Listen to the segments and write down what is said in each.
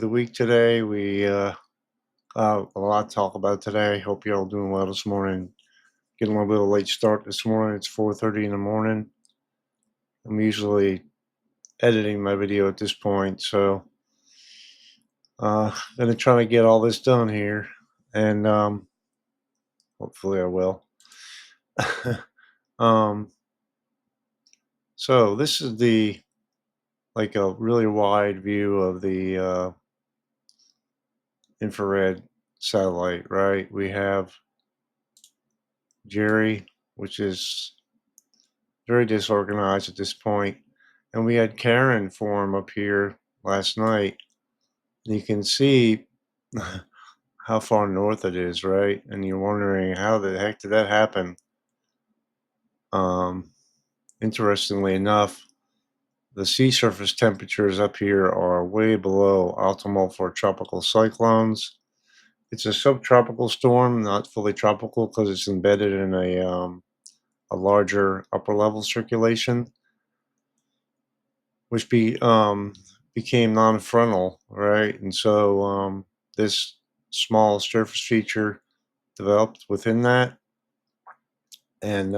of the week today. We a lot to talk about today. Hope you're all doing well this morning. Getting a little bit of a late start this morning. It's 4:30 in the morning. I'm usually editing my video at this point, so gonna try to get all this done here, and hopefully I will. um, so this is the like a really wide view of the infrared satellite, right? We have Jerry, which is very disorganized at this point. And we had Karen form up here last night. And you can see how far north it is, right? And you're wondering how the heck did that happen? Um, Interestingly enough, the sea surface temperatures up here are way below optimal for tropical cyclones. It's a subtropical storm, not fully tropical because it's embedded in a larger upper level circulation, which became non-frontal, right? And so this small surface feature developed within that, and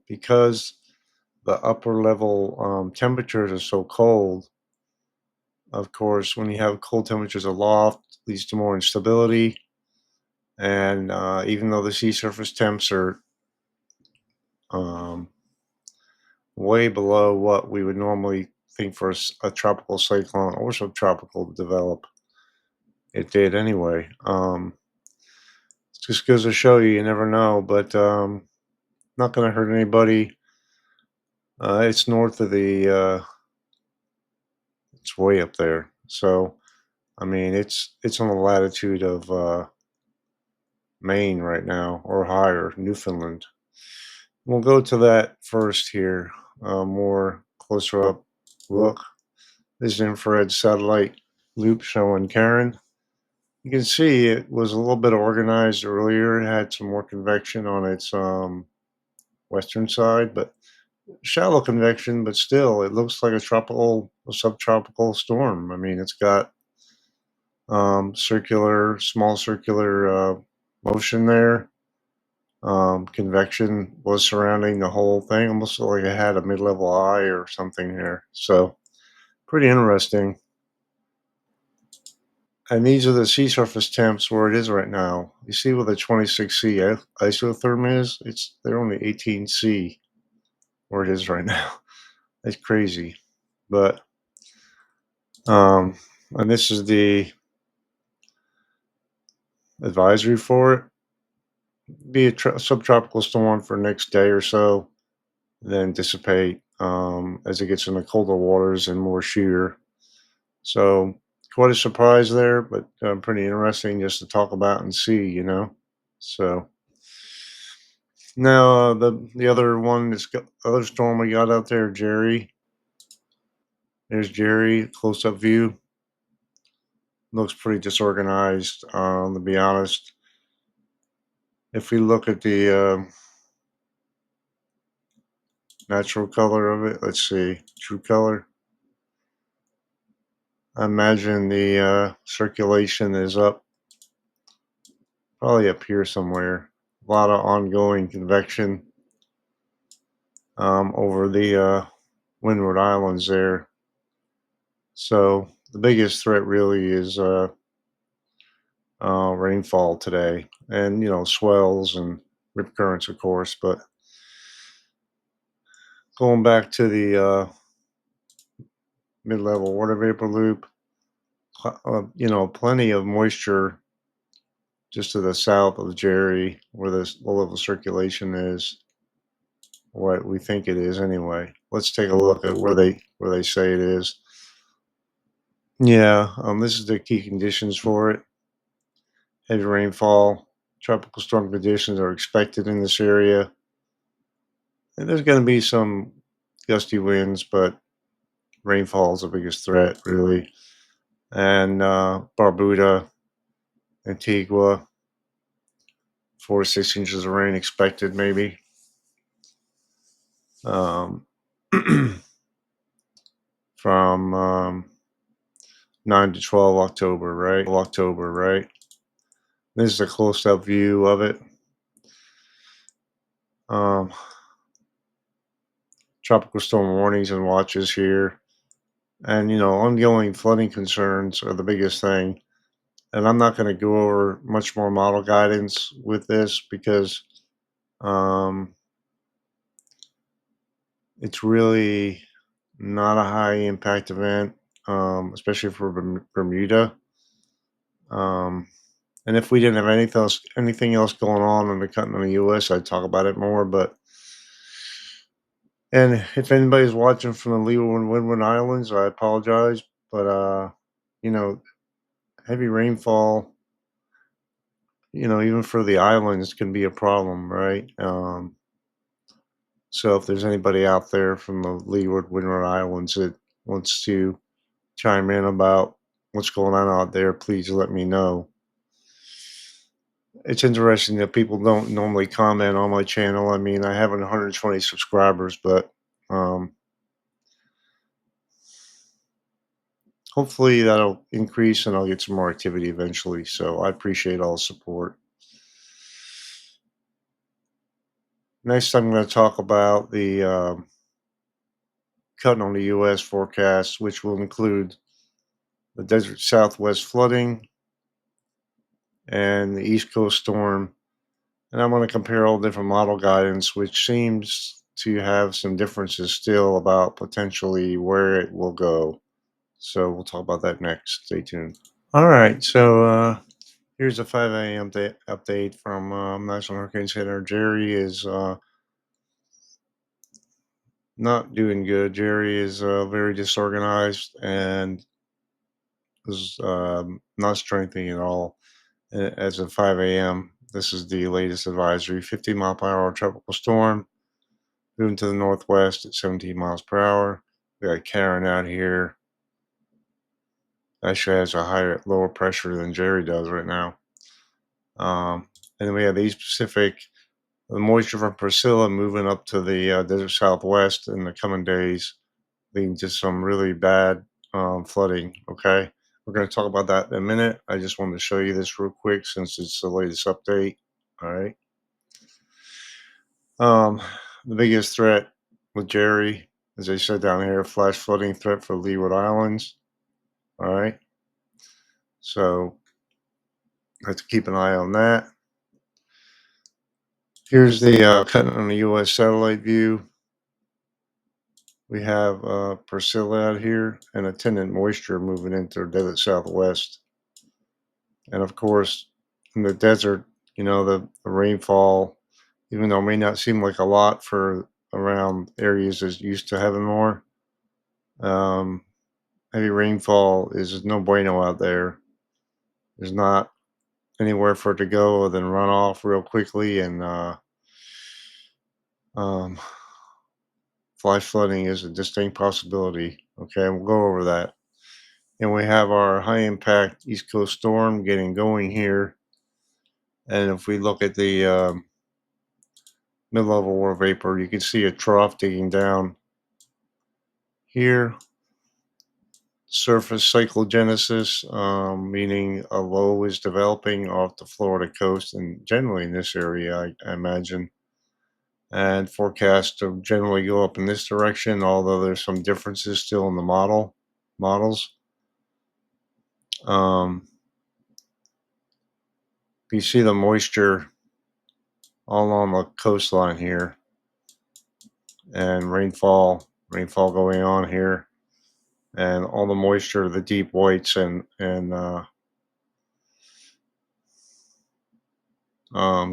because the upper level temperatures are so cold, of course, when you have cold temperatures aloft, leads to more instability. And even though the sea surface temps are um, way below what we would normally think for a tropical cyclone or subtropical to develop, it did anyway. Just goes to show you, you never know, but not going to hurt anybody. It's north of it's way up there. So, I mean, it's on the latitude of Maine right now or higher, Newfoundland. We'll go to that first here, more closer up look. This is infrared satellite loop showing Karen. You can see it was a little bit organized earlier. It had some more convection on its western side, but shallow convection, but still, it looks like a subtropical storm. I mean, it's got small circular motion there. Convection was surrounding the whole thing, almost like it had a mid-level eye or something here. So, pretty interesting. And these are the sea surface temps where it is right now. You see where the 26C isotherm is? They're only 18C where it is right now. It's crazy. But and this is the advisory for it. Be a subtropical storm for next day or so, then dissipate as it gets into colder waters and more shear. So quite a surprise there, but pretty interesting just to talk about and see, you know. So now the other one, other storm we got out there, Jerry. There's Jerry, close up view. Looks pretty disorganized, to be honest. If we look at the natural color of it, let's see, true color. I imagine the circulation is up, probably up here somewhere. A lot of ongoing convection over the Windward Islands there. So the biggest threat really is rainfall today, and swells and rip currents, of course. But going back to the mid-level water vapor loop, plenty of moisture just to the south of Jerry, where this low-level circulation is, what we think it is anyway. Let's take a look at where they say it is. Yeah, this is the key conditions for it. Heavy rainfall, tropical storm conditions are expected in this area. And there's going to be some gusty winds, but rainfall is the biggest threat, really. And Barbuda, Antigua, 4 to 6 inches of rain expected, maybe. Um, from 9 to 12 October, right? This is a close-up view of it. Um, Tropical storm warnings and watches here. And, ongoing flooding concerns are the biggest thing. And I'm not going to go over much more model guidance with this because um, it's really not a high impact event, especially for Bermuda. Um, and if we didn't have anything else going on in the continental U.S., I'd talk about it more. And if anybody's watching from the Leeward and Windward Islands, I apologize. But you know, heavy rainfall, even for the islands can be a problem, right? So if there's anybody out there from the Leeward Windward Islands that wants to chime in about what's going on out there, please let me know. It's interesting that people don't normally comment on my channel. I mean, I have 120 subscribers, but um, hopefully that'll increase and I'll get some more activity eventually. So I appreciate all the support. Next, I'm going to talk about the Continental U.S. forecast, which will include the desert southwest flooding and the East Coast storm. And I'm going to compare all different model guidance, which seems to have some differences still about potentially where it will go. So we'll talk about that next. Stay tuned. All right. So here's a 5 a.m. Update from National Hurricane Center. Jerry is not doing good. Jerry is very disorganized and is not strengthening at all. As of 5 a.m., this is the latest advisory: 50-mile-per-hour tropical storm moving to the northwest at 17 miles per hour. We got Karen out here. Actually has a higher, lower pressure than Jerry does right now. And then we have the East Pacific, the moisture from Priscilla moving up to the desert southwest in the coming days, leading to some really bad flooding. Okay. We're going to talk about that in a minute. I just wanted to show you this real quick since it's the latest update. All right. Um, the biggest threat with Jerry, as I said down here, flash flooding threat for Leeward Islands. All right. So have to keep an eye on that. Here's the Continental U.S. satellite view. We have Priscilla out here and attendant moisture moving into the desert southwest. And of course, in the desert, the rainfall, even though it may not seem like a lot for around areas that's used to having more, um, heavy rainfall is no bueno out there. There's not anywhere for it to go other than run off real quickly, and um, flash flooding is a distinct possibility. Okay, we'll go over that. And we have our high impact East Coast storm getting going here. And if we look at the mid level water vapor, you can see a trough digging down here. Surface cyclogenesis, meaning a low is developing off the Florida coast and generally in this area, I imagine. And forecast to generally go up in this direction, although there's some differences still in the models. Um, you see the moisture all along the coastline here, and rainfall going on here, and all the moisture, the deep whites and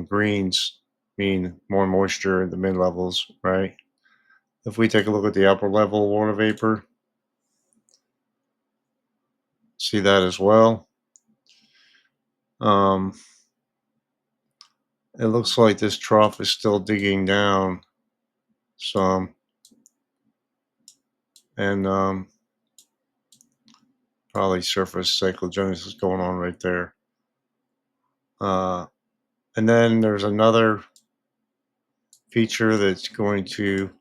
greens mean more moisture in the mid levels, right? If we take a look at the upper level water vapor, see that as well. Um, it looks like this trough is still digging down some, and probably surface cyclogenesis going on right there. Uh, and then there's another feature that's going to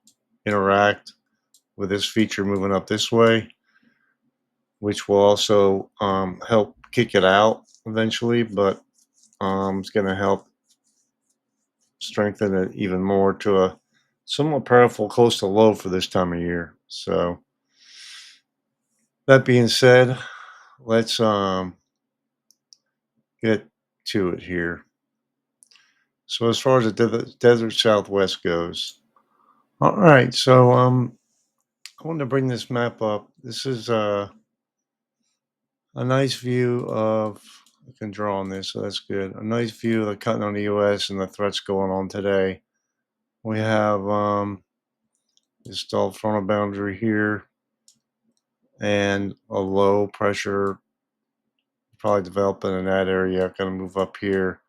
interact with this feature moving up this way. which will also help kick it out eventually, but it's going to help strengthen it even more to a somewhat powerful coastal low for this time of year. So that being said, let's get to it here. So as far as the desert Southwest goes, all right. So I wanted to bring this map up. This is a nice view of. I can draw on this, so that's good. A nice view of the Continental U.S. and the threats going on today. We have this dull frontal boundary here and a low pressure probably developing in that area. Going to move up here.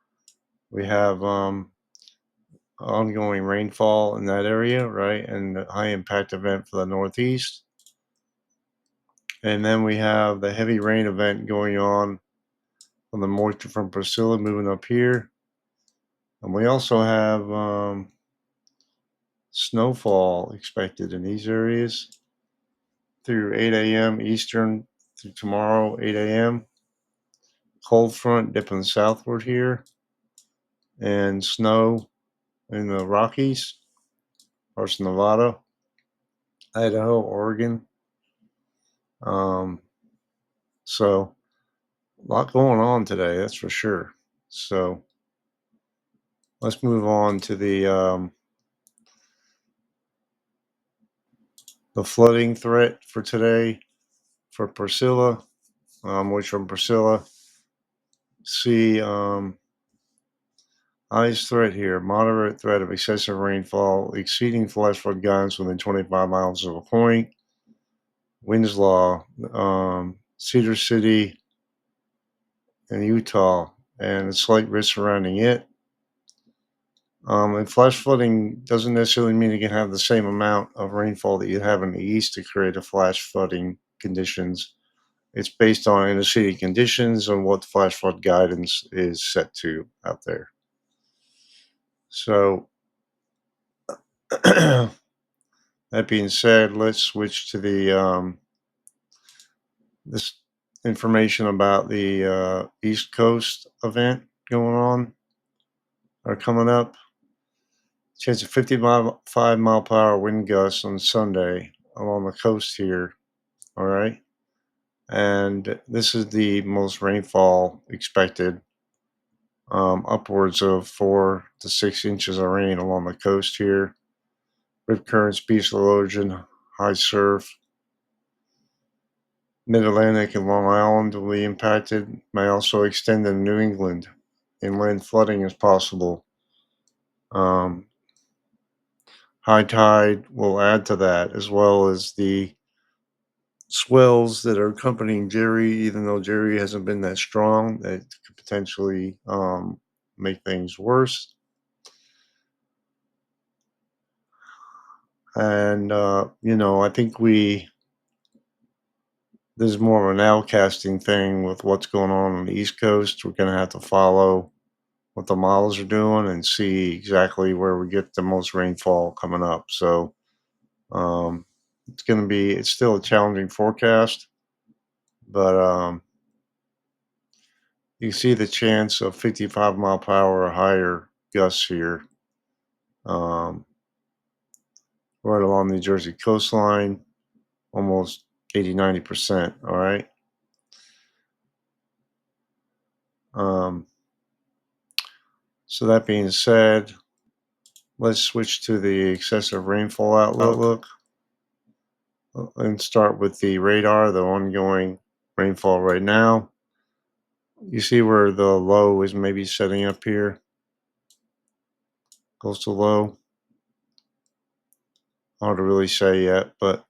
We have ongoing rainfall in that area, right, and a high impact event for the Northeast. And then we have the heavy rain event going on the moisture from Priscilla moving up here. And we also have snowfall expected in these areas through 8 a.m. Eastern through tomorrow, 8 a.m. Cold front dipping southward here, and snow in the Rockies, parts of Nevada, Idaho, Oregon. So a lot going on today, that's for sure. So let's move on to the flooding threat for today for Priscilla, which from Priscilla, see highest threat here, moderate threat of excessive rainfall exceeding flash flood guidance within 25 miles of a point. Winslow, Cedar City, and Utah, and a slight risk surrounding it. And flash flooding doesn't necessarily mean you can have the same amount of rainfall that you have in the east to create a flash flooding conditions. It's based on inner city conditions and what flash flood guidance is set to out there. So, that being said, let's switch to the this information about the East Coast event going on or coming up. Chance of 55 mile per hour wind gusts on Sunday along the coast here. All right. And this is the most rainfall expected, upwards of 4 to 6 inches of rain along the coast here. Rip currents, beach erosion, high surf. Mid-Atlantic and Long Island will be impacted. May also extend into New England. Inland flooding is possible. High tide will add to that, as well as the swells that are accompanying Jerry, even though Jerry hasn't been that strong, that could potentially make things worse. And, I think this is more of an outcasting thing with what's going on the East Coast. We're going to have to follow what the models are doing and see exactly where we get the most rainfall coming up. So it's still a challenging forecast, but you can see the chance of 55 mile per hour or higher gusts here, um, right along the New Jersey coastline, almost 80-90%. All right. Um, so that being said, let's switch to the excessive rainfall outlook and start with the radar, the ongoing rainfall right now. You see where the low is maybe setting up here, coastal low. Hard to really say yet, but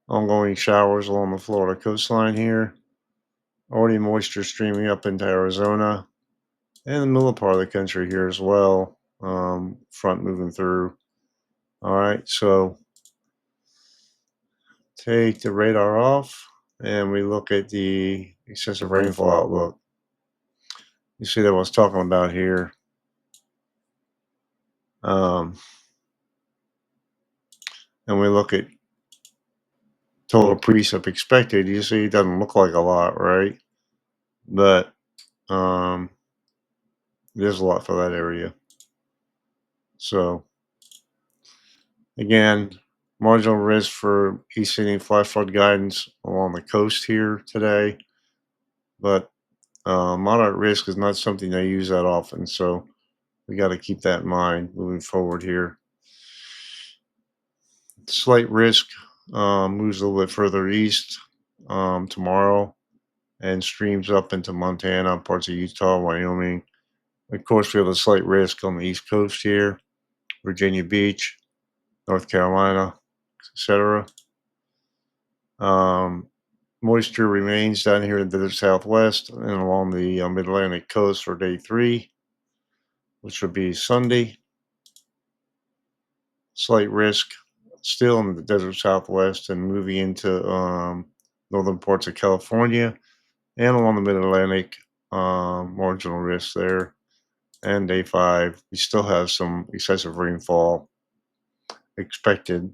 ongoing showers along the Florida coastline here. Already moisture streaming up into Arizona and the middle part of the country here as well. Front moving through. All right, so take the radar off and we look at the excessive rainfall outlook. You see that what I was talking about here. And we look at total precip expected. You see, it doesn't look like a lot, right? But um, there's a lot for that area. So again, marginal risk for east-sending flash flood guidance along the coast here today, but moderate risk is not something I use that often, so we got to keep that in mind moving forward here. Slight risk moves a little bit further east tomorrow and streams up into Montana, parts of Utah, Wyoming. Of course, we have a slight risk on the East Coast here, Virginia Beach, North Carolina, etc. Um, Moisture remains down here in the southwest and along the mid-Atlantic coast for day 3, which would be Sunday. Slight risk still in the desert southwest and moving into northern parts of California and along the mid-Atlantic. Marginal risk there. And day 5, we still have some excessive rainfall expected,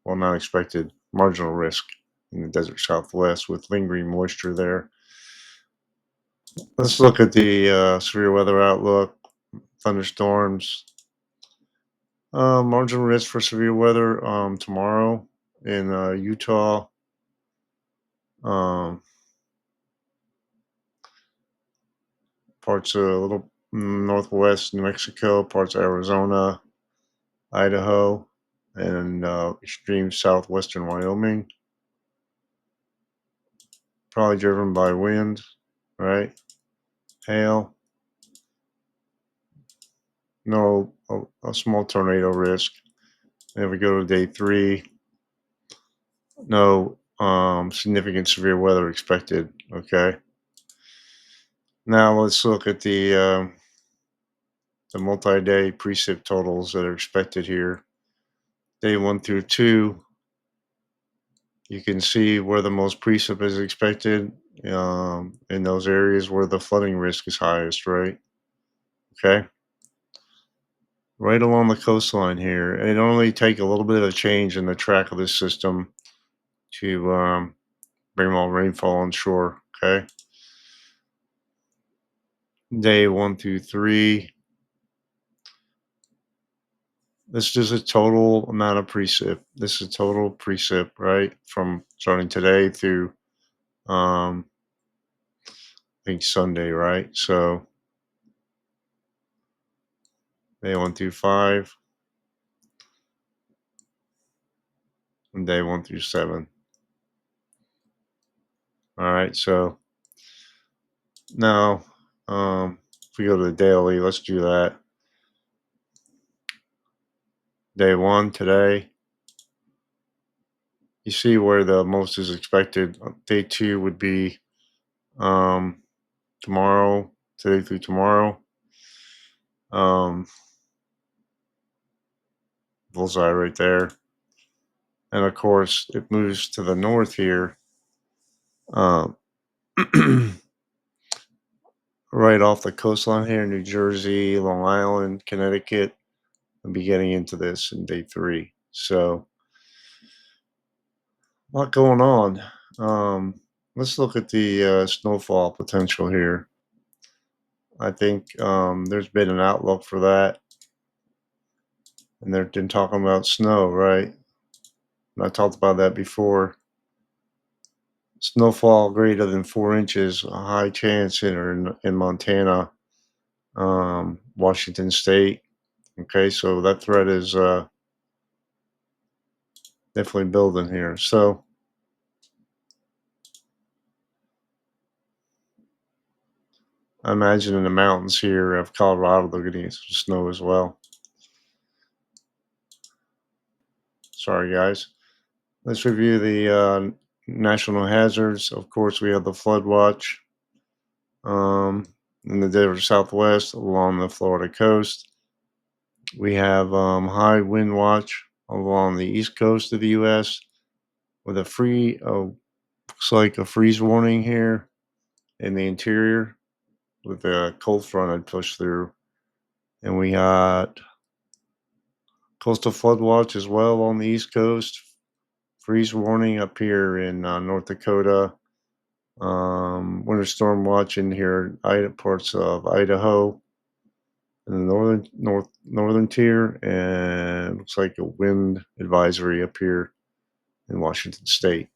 well, not expected, marginal risk in the desert southwest with lingering moisture there. Let's look at the severe weather outlook, thunderstorms. Marginal risk for severe weather tomorrow in Utah, um, parts of a little northwest New Mexico, parts of Arizona, Idaho, and extreme southwestern Wyoming. Probably driven by wind, right? Hail. No, a small tornado risk. Then we go to day 3. No significant severe weather expected. Okay. Now let's look at the multi-day precip totals that are expected here. Day 1 through 2, you can see where the most precip is expected in those areas where the flooding risk is highest, right? Okay. Right along the coastline here. It only take a little bit of a change in the track of this system to bring more rainfall on shore. Okay. Day 1 through 3. This is a total amount of precip. This is total precip, right? From starting today through I think Sunday, right? So day 1 through 5 and day 1 through 7. All right. So now if we go to the daily, let's do that. Day 1 today. You see where the most is expected. Day 2 would be um, tomorrow, today through tomorrow. Bullseye right there. And of course, it moves to the north here, um, right off the coastline here, New Jersey, Long Island, Connecticut. I'll be getting into this in day 3. So, a lot going on. Let's look at the snowfall potential here. I think there's been an outlook for that, and they've been talking about snow, right? And I talked about that before. Snowfall greater than 4 inches, a high chance in Montana, Washington State. Okay, so that threat is definitely building here. So I imagine in the mountains here of Colorado, they're getting some snow as well. Sorry, guys. Let's review the national hazards. Of course, we have the flood watch um, in the desert southwest along the Florida coast. We have high wind watch along the east coast of the U.S. with a looks like a freeze warning here in the interior with a cold front I'd push through. And we got coastal flood watch as well on the east coast freeze warning up here in North Dakota. Winter storm watch in here, parts of Idaho in the northern tier, and looks like a wind advisory up here in Washington State.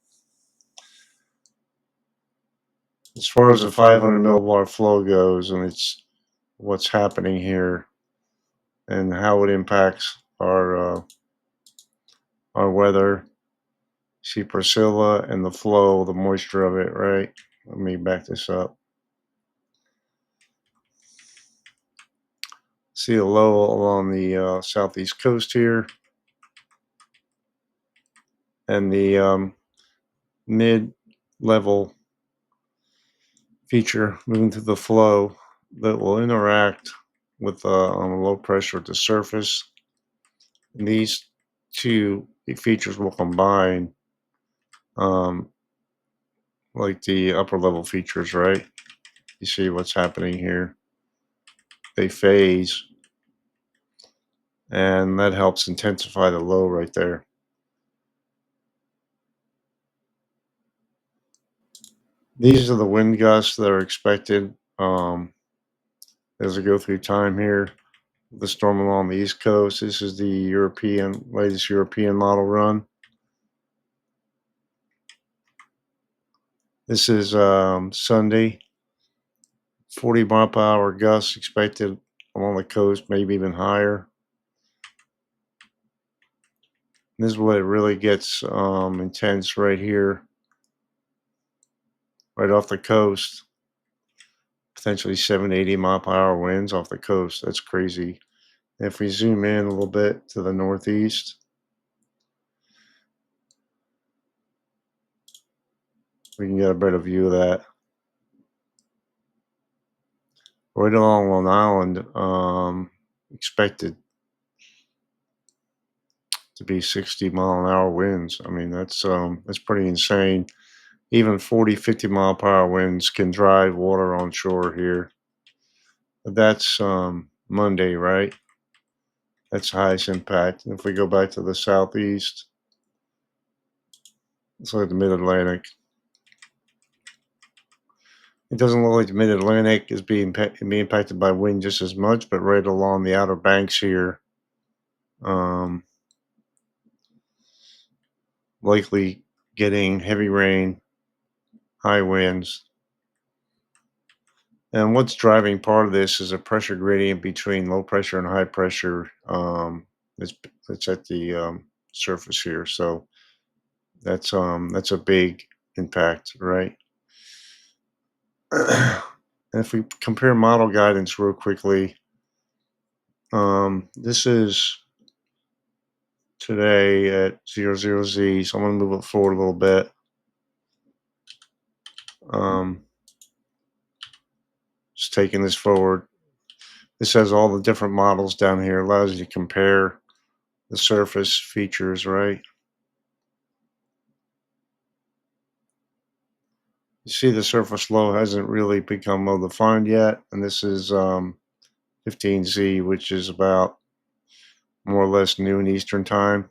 As far as the 500 millibar flow goes, and it's what's happening here and how it impacts our weather. See Priscilla and the flow, the moisture of it, right? Let me back this up. See a low along the southeast coast here, and the mid-level feature moving through the flow that will interact with on the low pressure at the surface. And these two features will combine, like the upper level features, right? You see what's happening here. They phase, and that helps intensify the low right there. These are the wind gusts that are expected as we go through time here. The storm along the East Coast. This is the latest European model run. This is Sunday. 40 mile per hour gusts expected along the coast, maybe even higher. And this is where it really gets intense right here, right off the coast. Potentially 70-80 mile per hour winds off the coast. That's crazy. And if we zoom in a little bit to the northeast, we can get a better view of that. Right along Long Island, expected to be 60 mile an hour winds. I mean, that's pretty insane. Even 40, 50 mile per hour winds can drive water on shore here. But that's Monday, right? That's highest impact. And if we go back to the southeast, it's like the mid-Atlantic. It doesn't look like the mid-Atlantic is being impacted by wind just as much, but right along the Outer Banks here, likely getting heavy rain, high winds. And what's driving part of this is a pressure gradient between low pressure and high pressure. It's at the surface here, so that's a big impact, right? And if we compare model guidance real quickly, this is today at 00Z, so I'm going to move it forward a little bit. Just taking this forward. This has all the different models down here, allows you to compare the surface features, right? You see the surface low hasn't really become well defined yet, and this is 15Z, which is about more or less noon Eastern time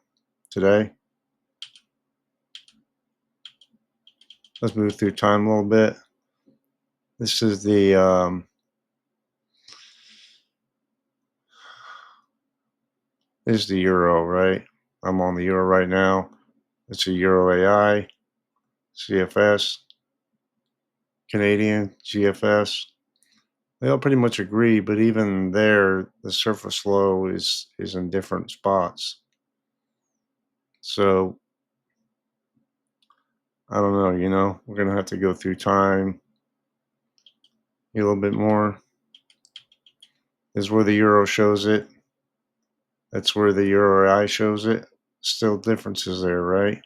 today. Let's move through time a little bit. This is the euro, right? I'm on the euro right now. It's a euro AI, CFS, Canadian, GFS. They all pretty much agree, but even there, the surface low is in different spots. So I don't know, we're going to have to go through time a little bit more. This is where the euro shows it. That's where the euro AI shows it. Still differences there, right?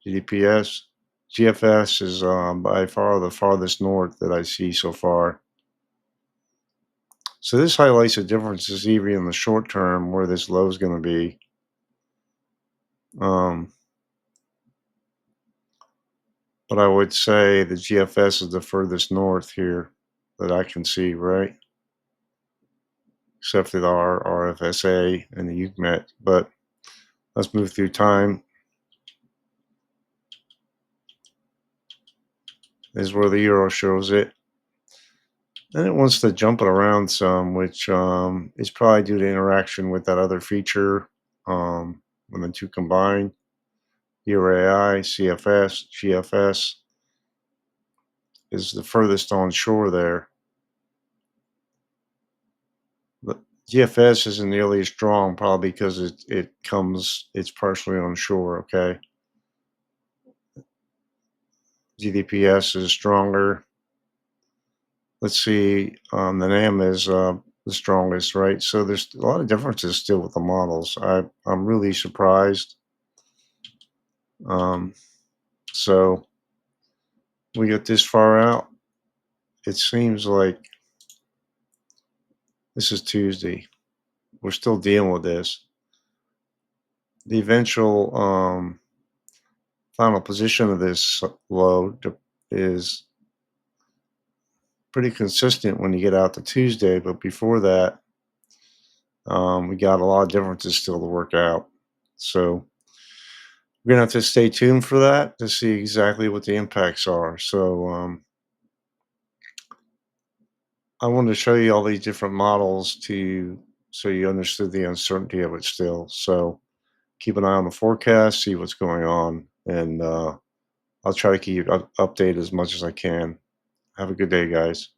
GDPS. GFS is by far the farthest north that I see so far. So this highlights the differences even in the short term where this low is going to be. But I would say the GFS is the furthest north here that I can see, right? Except for the RFSA and the UCMET. But Let's move through time. This is where the Euro shows it. And it wants to jump it around some, which is probably due to interaction with that other feature when the two combine. URAI, CFS, GFS is the furthest onshore there. But GFS isn't nearly as strong, probably because it's partially onshore. Okay, GDPS is stronger. Let's see, the NAM is the strongest, right? So there's a lot of differences still with the models. I'm really surprised. Um, so we get this far out. It seems like this is Tuesday. We're still dealing with this. The eventual final position of this low is pretty consistent when you get out to Tuesday, but before that, we got a lot of differences still to work out. So we're gonna have to stay tuned for that to see exactly what the impacts are. So I wanted to show you all these different models to so you understood the uncertainty of it still. So keep an eye on the forecast, see what's going on, and I'll try to keep you updated as much as I can. Have a good day, guys.